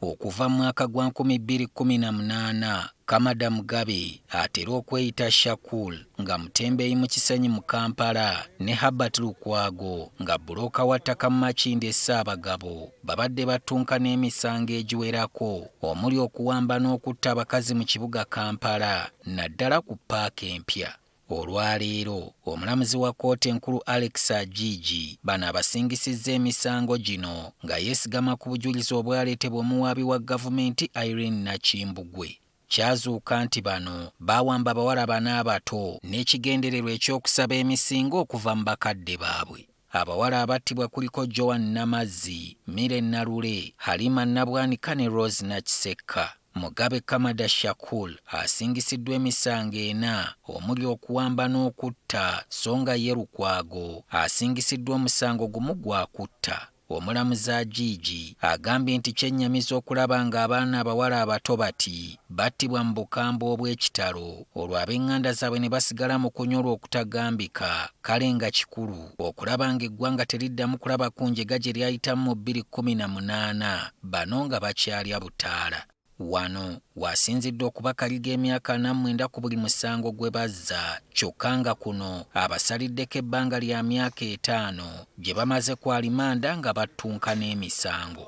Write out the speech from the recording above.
okuva mu mwaka gwa 2018 Kamada Mugabe atera okweyita Shakur nga mutembeeyi mu kisenyi mu Kampala ne Herbert Lukwago nga bbulooka wa ttaka mu Makindye Ssaabagabo babadde battunka n'emisango egiwerako omuli okuwamba n'okutta abakazi mu kibuga Kampala naddala ku paaka empya. Olwaleero omulamuzi wa kkooti enkulu Alex Agigi bano abasingisizza emisango gino nga yeesigama ku bujulizi obwaleetebwa omuwaabi wa gavumenti Irene Nakimbugwe. Kyazuuka nti bano baawamba abawala bana abato n'ekigendererwa ekyokusaba emisingo okuva mu bakadde baabwe. Abawala abattibwa kuliko Joan Namazzi, Mire Nalule, Halima Nabwanika ne Rose Nakisekka. Mugabe Kamada Shakur asingisiddwa emisango 4 omuli okuwamba n'okutta, so nga ye Lukwago asingisiddwa omusango gumu gwa kutta. Omulamuzi Agigi agambye nti kyennyamiza okulaba ng'abaana abawala abato bati battibwa mu bukambwe obw'ekitalo olwo ab'eŋŋanda zaabwe ne basigala mu kunyolwa okutagambika, kale nga kikulu okulaba ng'eggwanga teriddamu kulaba ku njega gye lyayitamu mu 2018 bano nga bakyalya butaala. Wano wasinziddwa okubakaliga emyaka 49 ku buli musango gwe bazza, kyokka nga kuno abasaliddeko ebbanga lya myaka 5 gye bamaze ku alimanda nga battunka n'emisango.